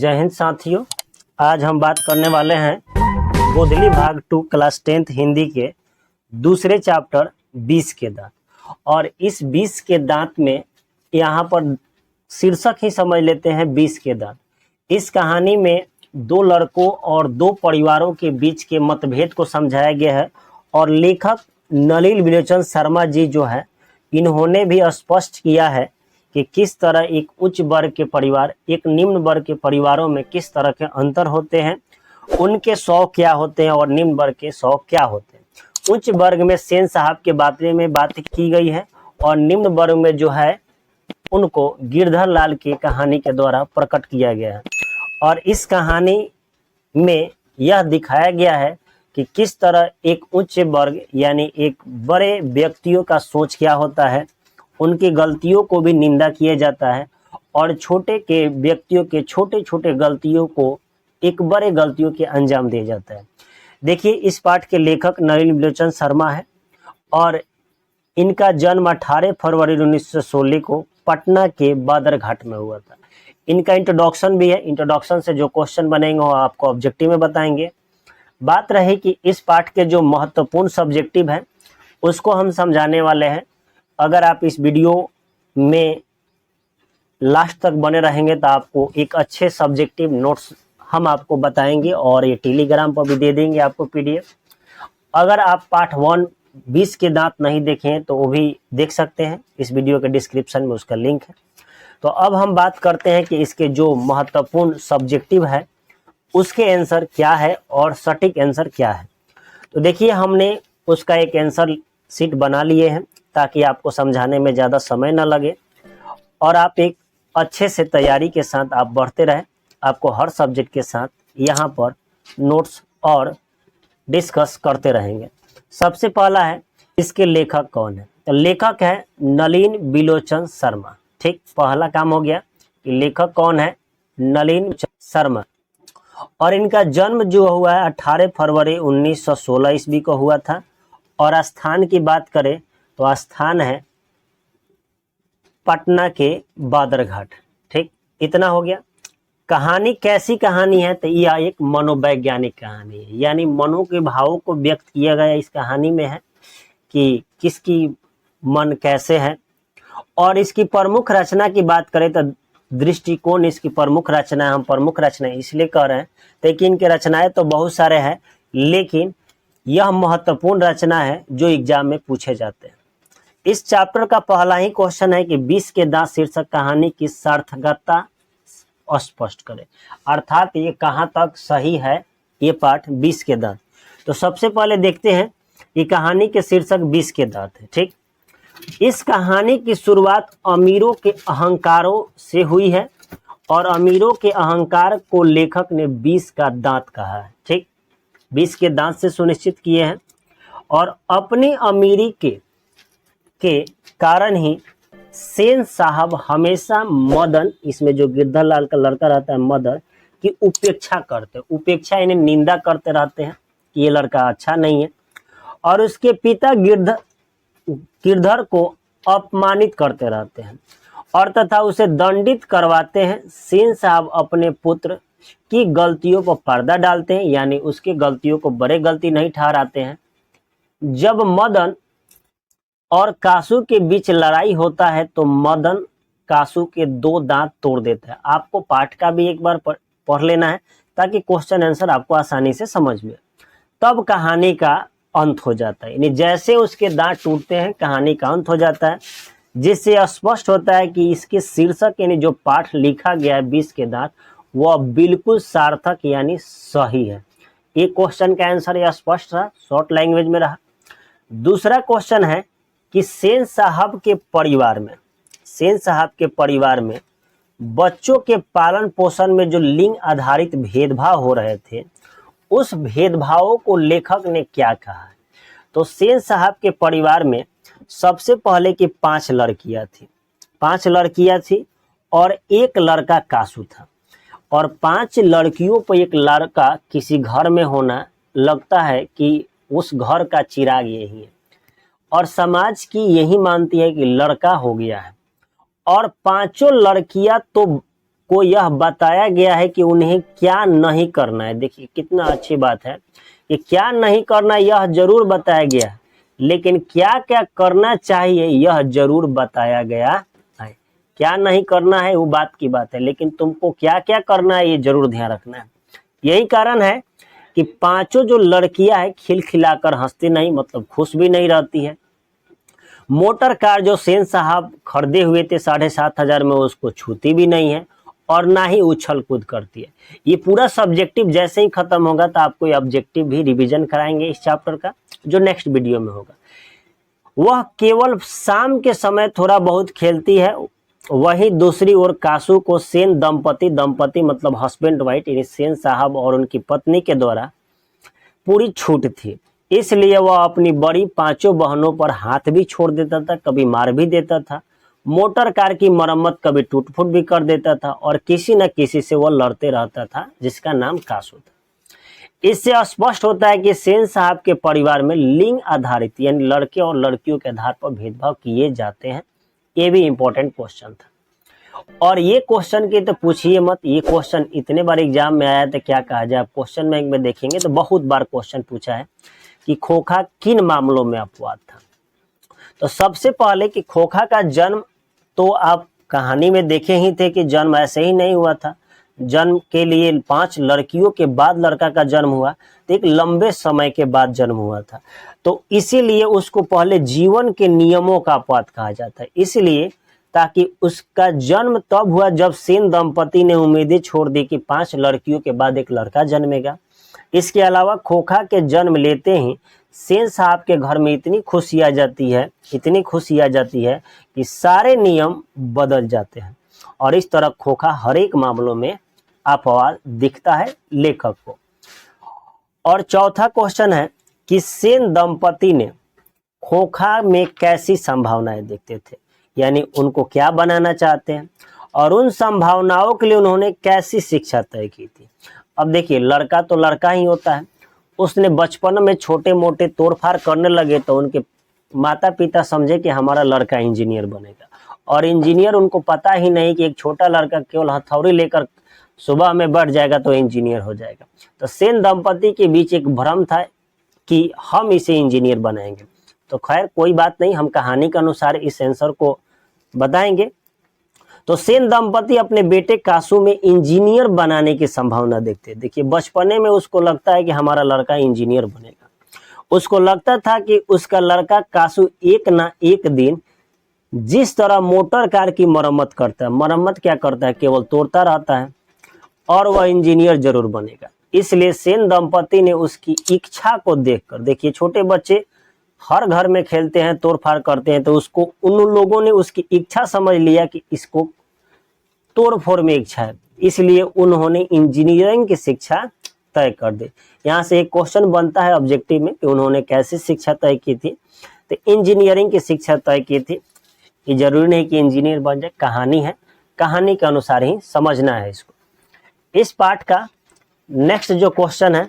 जय हिंद साथियों। आज हम बात करने वाले हैं गोधली भाग 2 क्लास 10th हिंदी के दूसरे चैप्टर 20 के दांत। और इस 20 के दांत में यहाँ पर शीर्षक ही समझ लेते हैं 20 के दांत। इस कहानी में दो लड़कों और दो परिवारों के बीच के मतभेद को समझाया गया है और लेखक नलिन बिलोचन शर्मा जी जो है इन्होंने भी स्पष्ट किया है कि किस तरह एक उच्च वर्ग के परिवार एक निम्न वर्ग के परिवारों में किस तरह के अंतर होते हैं, उनके शौक क्या होते हैं और निम्न वर्ग के शौक क्या होते हैं। उच्च वर्ग में सेन साहब के बारे में बात की गई है और निम्न वर्ग में जो है उनको गिरधर लाल की कहानी के द्वारा प्रकट किया गया है। और इस कहानी में यह दिखाया गया है कि किस तरह एक उच्च वर्ग यानी एक बड़े व्यक्तियों का सोच क्या होता है, उनकी गलतियों को भी निंदा किया जाता है और छोटे के व्यक्तियों के छोटे छोटे गलतियों को एक बड़े गलतियों के अंजाम दिया जाता है। देखिए, इस पाठ के लेखक नलिन बिलोचन शर्मा है और इनका जन्म 18 फरवरी 1916 को पटना के बादरघाट में हुआ था। इनका इंट्रोडक्शन भी है, इंट्रोडक्शन से जो क्वेश्चन बनेंगे वो आपको ऑब्जेक्टिव में बताएंगे। बात रही कि इस पाठ के जो महत्वपूर्ण सब्जेक्टिव है उसको हम समझाने वाले हैं। अगर आप इस वीडियो में लास्ट तक बने रहेंगे तो आपको एक अच्छे सब्जेक्टिव नोट्स हम आपको बताएंगे और ये टेलीग्राम पर भी दे देंगे आपको पीडीएफ। अगर आप पार्ट 1 20 के दांत नहीं देखें तो वो भी देख सकते हैं, इस वीडियो के डिस्क्रिप्शन में उसका लिंक है। तो अब हम बात करते हैं कि इसके जो महत्वपूर्ण सब्जेक्टिव है उसके आंसर क्या है और सटीक आंसर क्या है। तो देखिए, हमने उसका एक आंसर शीट बना लिए हैं ताकि आपको समझाने में ज़्यादा समय न लगे और आप एक अच्छे से तैयारी के साथ आप बढ़ते रहें। आपको हर सब्जेक्ट के साथ यहाँ पर नोट्स और डिस्कस करते रहेंगे। सबसे पहला है, इसके लेखक कौन है। तो लेखक है नलिन बिलोचन शर्मा। ठीक, पहला काम हो गया कि लेखक कौन है, नलिन शर्मा। और इनका जन्म जो हुआ है 18 फरवरी 1916 ईस्वी को हुआ था। और स्थान की बात करें तो स्थान है पटना के बादरघाट। ठीक, इतना हो गया। कहानी कैसी कहानी है, तो यह एक मनोवैज्ञानिक कहानी है, यानी मनो के भावों को व्यक्त किया गया इस कहानी में है कि किसकी मन कैसे है। और इसकी प्रमुख रचना की बात करें तो दृष्टिकोण इसकी प्रमुख रचना है। हम प्रमुख रचना इसलिए कह रहे हैं ताकि इनके रचनाएं तो बहुत सारे हैं, लेकिन यह महत्वपूर्ण रचना है जो एग्जाम में पूछे जाते हैं। इस चैप्टर का पहला ही क्वेश्चन है कि 20 के दांत शीर्षक कहानी की सार्थकता स्पष्ट करें, अर्थात ये कहाँ तक सही है ये पाठ 20 के दांत। तो सबसे पहले देखते हैं कि कहानी के शीर्षक 20 के दांत है। ठीक, इस कहानी की शुरुआत अमीरों के अहंकारों से हुई है और अमीरों के अहंकार को लेखक ने 20 का दांत कहा है। ठीक, 20 के दांत से सुनिश्चित किए हैं और अपनी अमीरी के कारण ही सेन साहब हमेशा मदन, इसमें जो गिरधर लाल का लड़का रहता है मदन, की उपेक्षा करते हैं। उपेक्षा यानी निंदा करते रहते हैं कि ये लड़का अच्छा नहीं है और उसके पिता गिरधर को अपमानित करते रहते हैं और तथा उसे दंडित करवाते हैं। सेन साहब अपने पुत्र की गलतियों पर पर्दा डालते हैं, यानी उसकी गलतियों को बड़े गलती नहीं ठहराते हैं। जब मदन और कासू के बीच लड़ाई होता है तो मदन कासू के 2 दांत तोड़ देता है। आपको पाठ का भी एक बार पढ़ लेना है ताकि क्वेश्चन आंसर आपको आसानी से समझ में। तब कहानी का अंत हो जाता है, यानी जैसे उसके दांत टूटते हैं कहानी का अंत हो जाता है, जिससे स्पष्ट होता है कि इसके शीर्षक यानी जो पाठ लिखा गया है 20 के दांत वह बिल्कुल सार्थक यानी सही है। एक क्वेश्चन का आंसर यह स्पष्ट रहा, शॉर्ट लैंग्वेज में रहा। दूसरा क्वेश्चन है कि सेन साहब के परिवार में बच्चों के पालन पोषण में जो लिंग आधारित भेदभाव हो रहे थे उस भेदभावों को लेखक ने क्या कहा है। तो सेन साहब के परिवार में सबसे पहले की 5 लड़कियां थी और एक लड़का कासू था। और 5 लड़कियों पर एक लड़का किसी घर में होना लगता है कि उस घर का चिराग यही है और समाज की यही मानती है कि लड़का हो गया है। और 5 लड़कियां तो को यह बताया गया है कि उन्हें क्या नहीं करना है। देखिए कितना अच्छी बात है कि क्या नहीं करना यह जरूर बताया गया है, लेकिन क्या क्या करना चाहिए यह जरूर बताया गया है। क्या नहीं करना है वो बात की बात है, लेकिन तुमको क्या क्या करना है ये जरूर ध्यान रखना है। यही कारण है कि पांचों जो लड़कियां हैं खिलखिलाकर हंसती नहीं, मतलब खुश भी नहीं रहती है। मोटर कार जो सेन साहब खरीदे हुए थे 7,500 में, उसको छूती भी नहीं है और ना ही उछल कूद करती है। ये पूरा सब्जेक्टिव जैसे ही खत्म होगा तो आपको ये ऑब्जेक्टिव भी रिवीजन कराएंगे इस चैप्टर का, जो नेक्स्ट वीडियो में होगा। वह केवल शाम के समय थोड़ा बहुत खेलती है। वहीं दूसरी ओर कासू को सेन दंपति मतलब हस्बैंड वाइफ यानी सेन साहब और उनकी पत्नी के द्वारा पूरी छूट थी, इसलिए वह अपनी बड़ी पांचों बहनों पर हाथ भी छोड़ देता था, कभी मार भी देता था। मोटर कार की मरम्मत कभी टूट फूट भी कर देता था और किसी न किसी से वह लड़ते रहता था जिसका नाम कासू था। इससे स्पष्ट होता है कि सेन साहब के परिवार में लिंग आधारित यानी लड़के और लड़कियों के आधार पर भेदभाव किए जाते हैं। ये भी इंपॉर्टेंट क्वेश्चन था और ये क्वेश्चन की तो पूछिए मत, ये क्वेश्चन इतने बार एग्जाम में आया तो क्या कहा जाए। क्वेश्चन बैंक में देखेंगे तो बहुत बार क्वेश्चन पूछा है कि खोखा किन मामलों में अपवाद था। तो सबसे पहले कि खोखा का जन्म तो आप कहानी में देखे ही थे कि जन्म ऐसे ही नहीं हुआ था। जन्म के लिए 5 लड़कियों के बाद लड़का का जन्म हुआ, तो एक लंबे समय के बाद जन्म हुआ था। तो इसीलिए उसको पहले जीवन के नियमों का अपवाद कहा जाता है, इसलिए ताकि उसका जन्म तब हुआ जब सेन दंपति ने उम्मीदें छोड़ दी कि 5 लड़कियों के बाद एक लड़का जन्मेगा। इसके अलावा खोखा के जन्म लेते ही सेन साहब के घर में इतनी खुशी आ जाती है कि सारे नियम बदल जाते हैं और इस तरह खोखा हर एक मामलों में अपवाद दिखता है लेखक को। और चौथा क्वेश्चन है कि सेन दंपति ने खोखा में कैसी संभावनाएं देखते थे, यानी उनको क्या बनाना चाहते हैं और उन संभावनाओं के लिए उन्होंने कैसी शिक्षा तय की थी। अब देखिए लड़का तो लड़का ही होता है, उसने बचपन में छोटे मोटे तोड़फाड़ करने लगे तो उनके माता पिता समझे कि हमारा लड़का इंजीनियर बनेगा, और इंजीनियर उनको पता ही नहीं कि एक छोटा लड़का केवल हथौड़ी लेकर सुबह में बैठ जाएगा तो इंजीनियर हो जाएगा। तो सेन दंपति के बीच एक भ्रम था कि हम इसे इंजीनियर बनाएंगे। तो खैर कोई बात नहीं, हम कहानी के अनुसार इस आंसर को बताएंगे। तो सेन दंपति अपने बेटे कासू में इंजीनियर बनाने की संभावना देखते। देखिए बचपने में उसको लगता है कि हमारा लड़का इंजीनियर बनेगा। उसको लगता था कि उसका लड़का कासू एक ना एक दिन जिस तरह मोटर कार की मरम्मत करता है, मरम्मत क्या करता है, केवल तोड़ता रहता है, और वह इंजीनियर जरूर बनेगा। इसलिए सेन दंपति ने उसकी इच्छा को देखकर, देखिए छोटे बच्चे हर घर में खेलते हैं, तोड़फाड़ करते हैं, तो उसको उन लोगों ने उसकी इच्छा समझ लिया कि इसको तोड़फोड़ में इच्छा है, इसलिए उन्होंने इंजीनियरिंग की शिक्षा तय कर दी। यहाँ से एक क्वेश्चन बनता है ऑब्जेक्टिव में कि उन्होंने कैसी शिक्षा तय की थी, तो इंजीनियरिंग की शिक्षा तय की थी। ये जरूरी नहीं कि इंजीनियर बन जाए, कहानी है, कहानी के अनुसार ही समझना है इसको। इस पाठ का नेक्स्ट जो क्वेश्चन है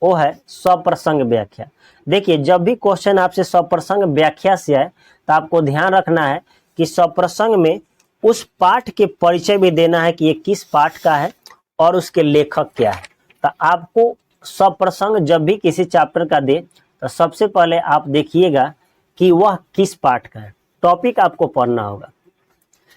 वो है सप्रसंग व्याख्या। देखिए जब भी क्वेश्चन आपसे सप्रसंग व्याख्या से आए तो आपको ध्यान रखना है कि सप्रसंग में उस पाठ के परिचय भी देना है कि ये किस पाठ का है और उसके लेखक क्या है। तो आपको सप्रसंग जब भी किसी चैप्टर का दे तो सबसे पहले आप देखिएगा कि वह किस पाठ का है। टॉपिक आपको पढ़ना होगा।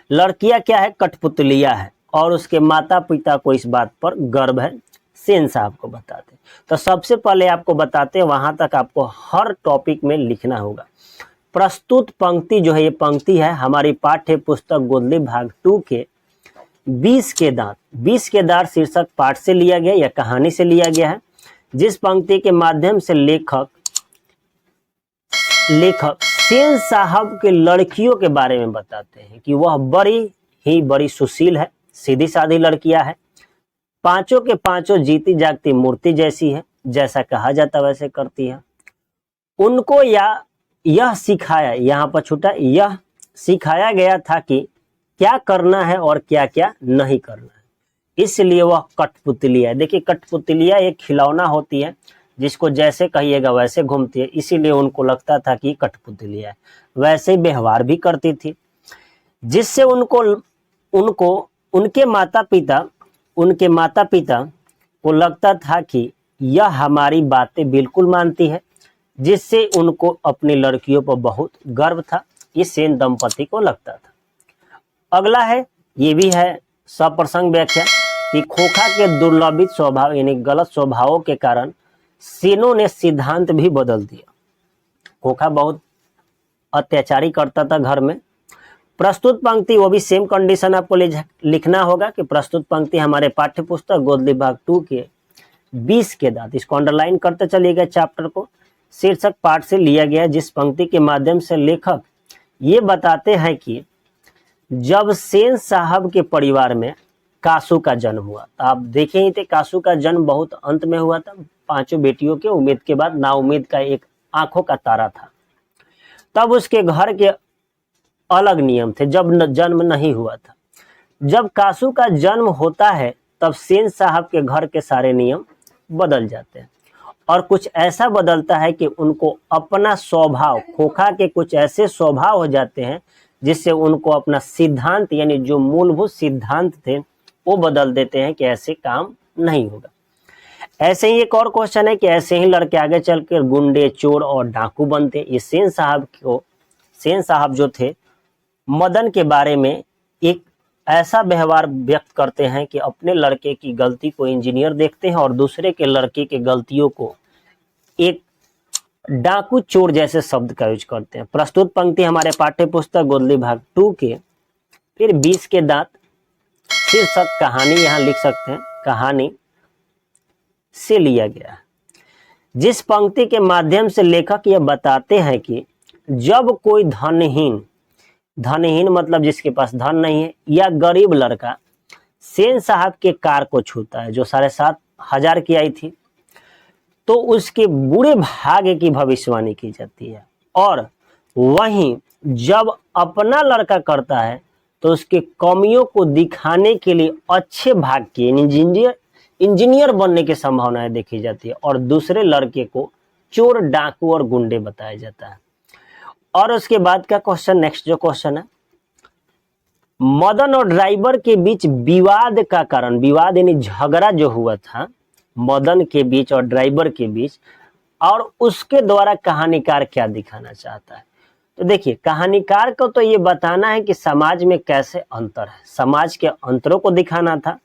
लड़कियां क्या है, कठपुतलिया है, और उसके माता पिता को इस बात पर गर्व है, सेन साहब को बताते। तो सबसे पहले आपको बताते हैं, वहां तक आपको हर टॉपिक में लिखना होगा। प्रस्तुत पंक्ति जो है, ये पंक्ति है हमारी पाठ्य पुस्तक गोधली भाग 2 के 20 के दांत। 20 के दांत शीर्षक पाठ से लिया गया या कहानी से लिया गया है, जिस पंक्ति के माध्यम से लेखक सेन साहब के लड़कियों के बारे में बताते हैं कि वह बड़ी सुशील है, सीधी साधी लड़कियां है, पांचों के पांचों जीती जागती मूर्ति जैसी है, जैसा कहा जाता वैसे करती है। उनको यह सिखाया, यहाँ पर छूटा, यह सिखाया गया था कि क्या करना है और क्या क्या नहीं करना है, इसलिए वह कठपुतलिया है। देखिए कठपुतलिया एक खिलौना होती है जिसको जैसे कहिएगा वैसे घूमती है, इसीलिए उनको लगता था कि कठपुतलिया है। वैसे व्यवहार भी करती थी, जिससे उनको उनके माता पिता को लगता था कि यह हमारी बातें बिल्कुल मानती है, जिससे उनको अपनी लड़कियों पर बहुत गर्व था। ये सेन दंपति को लगता था। अगला है, ये भी है सप्रसंग व्याख्या कि खोखा के दुर्लभित स्वभाव यानी गलत स्वभावों के कारण सेनों ने सिद्धांत भी बदल दिया। खोखा बहुत अत्याचारी करता था घर में। प्रस्तुत पंक्ति, वो भी सेम कंडीशन आपको लिखना होगा कि प्रस्तुत पंक्ति हमारे पाठ्य पुस्तक गोदली भाग 2 के 20 के दांत, इसको अंडरलाइन करते चलिएगा चैप्टर को, शीर्षक पाठ से लिया गया, जिस पंक्ति के माध्यम से लेखक ये बताते हैं कि जब सेन साहब के परिवार में कासू का जन्म हुआ, तो आप देखे ही थे कासू का जन्म बहुत अंत में हुआ था, 5 बेटियों के उम्मीद के बाद नाउम्मीद का एक आंखों का तारा था। तब उसके घर के अलग नियम थे जब जन्म नहीं हुआ था। जब कासू का जन्म होता है तब सेन साहब के घर के सारे नियम बदल जाते हैं और कुछ ऐसा बदलता है कि उनको अपना स्वभाव, खोखा के कुछ ऐसे स्वभाव हो जाते हैं जिससे उनको अपना सिद्धांत यानी जो मूलभूत सिद्धांत थे वो बदल देते हैं कि ऐसे काम नहीं होगा। ऐसे ही एक और क्वेश्चन है कि ऐसे ही लड़के आगे चलकर गुंडे, चोर और डाकू बनते। ये सेन साहब जो थे मदन के बारे में एक ऐसा व्यवहार व्यक्त करते हैं कि अपने लड़के की गलती को इंजीनियर देखते हैं और दूसरे के लड़के के गलतियों को एक डाकू, चोर जैसे शब्द का यूज करते हैं। प्रस्तुत पंक्ति हमारे पाठ्य पुस्तक गोदली भाग 2 के फिर 20 के दांत, शीर्षक कहानी यहाँ लिख सकते हैं, कहानी से लिया गया, जिस पंक्ति के माध्यम से लेखक यह बताते हैं कि जब कोई धनहीन मतलब जिसके पास धन नहीं है या गरीब लड़का सेन साहब के कार को छूता है जो 7,500 की आई थी, तो उसके बुरे भाग्य की भविष्यवाणी की जाती है। और वहीं जब अपना लड़का करता है तो उसके कमियों को दिखाने के लिए अच्छे भाग्य की इंजीनियर बनने की संभावनाएं देखी जाती है और दूसरे लड़के को चोर, डाकू और गुंडे बताया जाता है। और उसके बाद का क्वेश्चन, नेक्स्ट जो क्वेश्चन है, मदन और ड्राइवर के बीच विवाद का कारण, विवाद यानी झगड़ा जो हुआ था मदन के बीच और ड्राइवर के बीच, और उसके द्वारा कहानीकार क्या दिखाना चाहता है। तो देखिए, कहानीकार को तो ये बताना है कि समाज में कैसे अंतर है, समाज के अंतरों को दिखाना था।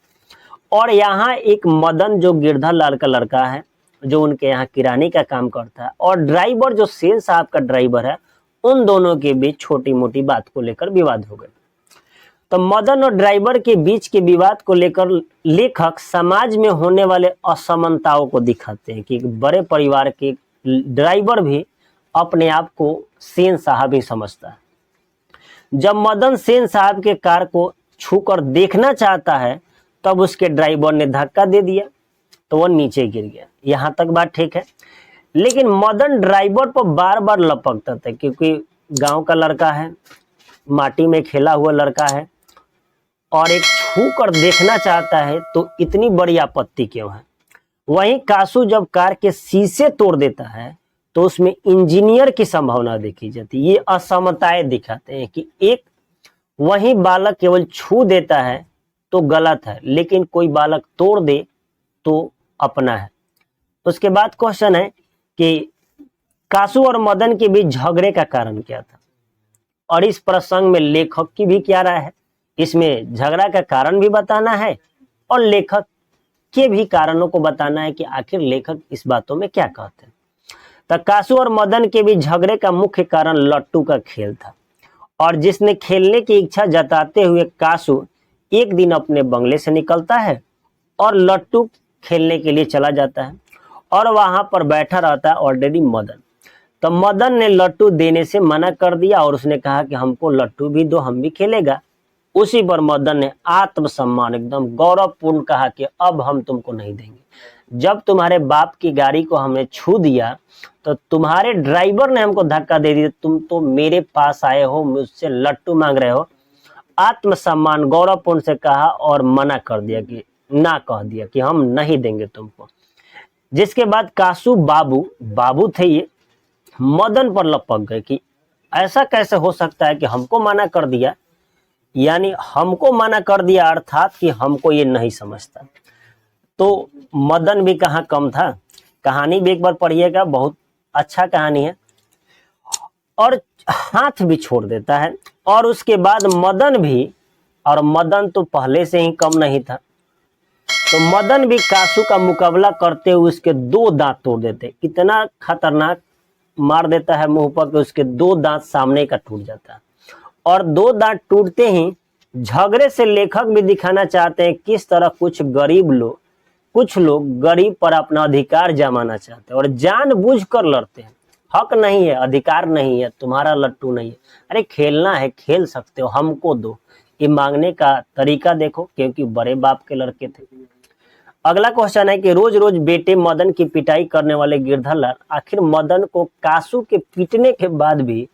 और यहाँ एक मदन जो गिरधर का लड़का है जो उनके यहाँ किराने का काम करता है, और ड्राइवर जो सेन साहब का ड्राइवर है, उन दोनों के बीच छोटी मोटी बात को लेकर विवाद हो गया। तो मदन और ड्राइवर के बीच के विवाद को लेकर लेखक समाज में होने वाले असमानताओं को दिखाते हैं कि एक बड़े परिवार के ड्राइवर भी अपने आप को सेन साहब ही समझता है। जब मदन सेन साहब के कार को छूकर देखना चाहता है तब उसके ड्राइवर ने धक्का दे दिया तो वह नीचे गिर गया। यहाँ तक बात ठीक है, लेकिन मदन ड्राइवर पर बार बार लपकता था क्योंकि गांव का लड़का है, माटी में खेला हुआ लड़का है और एक छू कर देखना चाहता है, तो इतनी बड़ी आपत्ति क्यों है। वहीं कासू जब कार के शीशे तोड़ देता है तो उसमें इंजीनियर की संभावना देखी जाती है। ये असमताएं दिखाते हैं कि एक वही बालक केवल छू देता है तो गलत है, लेकिन कोई बालक तोड़ दे तो अपना है। उसके बाद क्वेश्चन है कि कासू और मदन के बीच झगड़े का कारण क्या था और इस प्रसंग में लेखक की भी क्या राय है। इसमें झगड़ा का कारण भी बताना है और लेखक के भी कारणों को बताना है कि आखिर लेखक इस बातों में क्या कहते हैं। तो कासू और मदन के बीच झगड़े का मुख्य कारण लट्टू का खेल था और जिसने खेलने की इच्छा जताते हुए कासू एक दिन अपने बंगले से निकलता है और लट्टू खेलने के लिए चला जाता है और वहां पर बैठा रहता है ऑलरेडी मदन। तो मदन ने लट्टू देने से मना कर दिया और उसने कहा कि हमको लट्टू भी दो, हम भी खेलेगा। उसी पर मदन ने आत्मसम्मान एकदम गौरवपूर्ण कहा कि अब हम तुमको नहीं देंगे। जब तुम्हारे बाप की गाड़ी को हमने छू दिया तो तुम्हारे ड्राइवर ने हमको धक्का दे दिया, तुम तो मेरे पास आए हो, मुझसे लट्टू मांग रहे हो। आत्मसम्मान गौरवपूर्ण से कहा और मना कर दिया कि ना कह दिया कि हम नहीं देंगे तुमको। जिसके बाद कासू बाबू थे ये, मदन पर लपक गए कि ऐसा कैसे हो सकता है कि हमको मना कर दिया, यानी हमको मना कर दिया, अर्थात कि हमको ये नहीं समझता। तो मदन भी कहाँ कम था। कहानी भी एक बार पढ़िएगा, बहुत अच्छा कहानी है। और हाथ भी छोड़ देता है, और उसके बाद मदन भी, और मदन तो पहले से ही कम नहीं था, तो मदन भी कासू का मुकाबला करते हुए उसके 2 दांत तोड़ देते। इतना खतरनाक मार देता है मुंह पर कि उसके 2 दांत सामने का टूट जाता है। और 2 दांत टूटते ही झगड़े से लेखक भी दिखाना चाहते हैं किस तरह कुछ लोग गरीब पर अपना अधिकार जमाना चाहते हैं और जानबूझकर लड़ते हैं। हक नहीं है, अधिकार नहीं है, तुम्हारा लट्टू नहीं है, अरे खेलना है खेल सकते हो, हमको दो। ये मांगने का तरीका देखो, क्योंकि बड़े बाप के लड़के थे। अगला क्वेश्चन है कि रोज रोज बेटे मदन की पिटाई करने वाले गिरधरलाल आखिर मदन को कासू के पीटने के बाद भी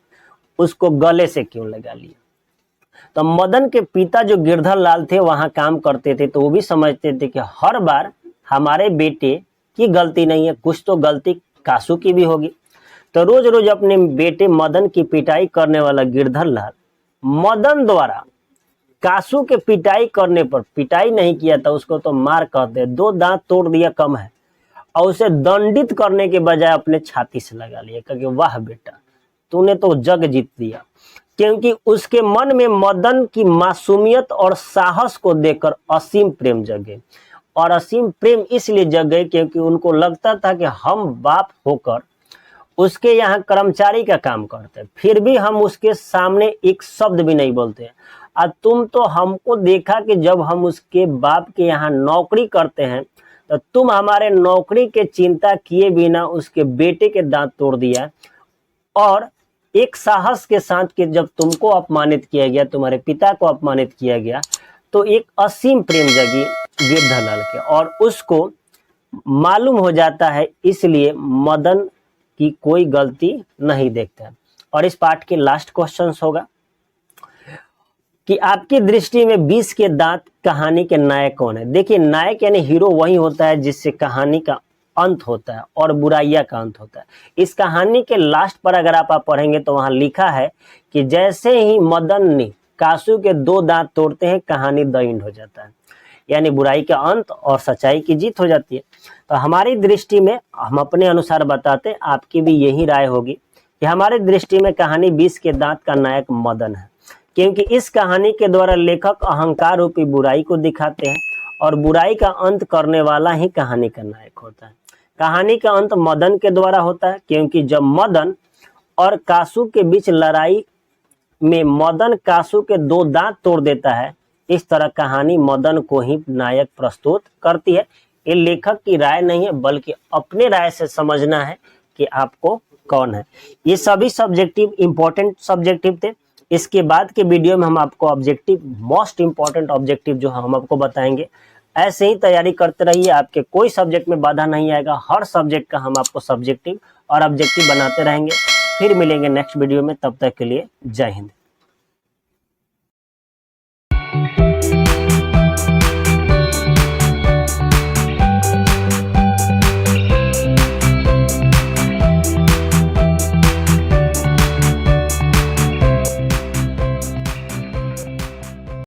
उसको गले से क्यों लगा लिया। तो मदन के पिता जो गिरधरलाल थे वहां काम करते थे, तो वो भी समझते थे कि हर बार हमारे बेटे की गलती नहीं है, कुछ तो गलती कासू की भी होगी। तो रोज रोज अपने बेटे मदन की पिटाई करने वाला गिरधरलाल मदन द्वारा कासू के पिटाई करने पर, पिटाई नहीं किया था उसको तो मार कहते, 2 दांत तोड़ दिया कम है, और उसे दंडित करने के बजाय अपने छाती से लगा लिया, क्योंकि वाह बेटा तूने तो जग जीत दिया। क्योंकि उसके मन में मदन की मासूमियत और साहस को देखकर असीम प्रेम जगे। और असीम प्रेम इसलिए जगे क्योंकि उनको लगता था कि हम बाप होकर उसके यहाँ कर्मचारी का काम करते हैं, फिर भी हम उसके सामने एक शब्द भी नहीं बोलते। और तुम तो हमको देखा कि जब हम उसके बाप के यहाँ नौकरी करते हैं तो तुम हमारे नौकरी के चिंता किए बिना उसके बेटे के दांत तोड़ दिया, और एक साहस के साथ कि जब तुमको अपमानित किया गया, तुम्हारे पिता को अपमानित किया गया, तो एक असीम प्रेम जगी गिरधरलाल के, और उसको मालूम हो जाता है, इसलिए मदन की कोई गलती नहीं देखता है। और इस पार्ट के लास्ट क्वेश्चन होगा कि आपकी दृष्टि में 20 के दांत कहानी के नायक कौन है। देखिए, नायक यानी हीरो वही होता है जिससे कहानी का अंत होता है और बुराइयां का अंत होता है। इस कहानी के लास्ट पर अगर आप पढ़ेंगे तो वहां लिखा है कि जैसे ही मदन ने कासू के 2 दांत तोड़ते हैं, कहानी द एंड हो जाता है, यानी बुराई का अंत और सच्चाई की जीत हो जाती है। तो हमारी दृष्टि में, हम अपने अनुसार बताते, आपकी भी यही राय होगी कि हमारी दृष्टि में कहानी 20 के दांत का नायक मदन है, क्योंकि इस कहानी के द्वारा लेखक अहंकार रूपी बुराई को दिखाते हैं, और बुराई का अंत करने वाला ही कहानी का नायक होता है। कहानी का अंत मदन के द्वारा होता है, क्योंकि जब मदन और कासू के बीच लड़ाई में मदन कासू के 2 दांत तोड़ देता है, इस तरह कहानी मदन को ही नायक प्रस्तुत करती है। ये लेखक की राय नहीं है, बल्कि अपने राय से समझना है कि आपको कौन है। ये सभी सब्जेक्टिव इंपॉर्टेंट सब्जेक्टिव थे। इसके बाद के वीडियो में हम आपको ऑब्जेक्टिव, मोस्ट इंपॉर्टेंट ऑब्जेक्टिव जो हम आपको बताएंगे। ऐसे ही तैयारी करते रहिए, आपके कोई सब्जेक्ट में बाधा नहीं आएगा। हर सब्जेक्ट का हम आपको सब्जेक्टिव और ऑब्जेक्टिव बनाते रहेंगे। फिर मिलेंगे नेक्स्ट वीडियो में, तब तक के लिए जय हिंद।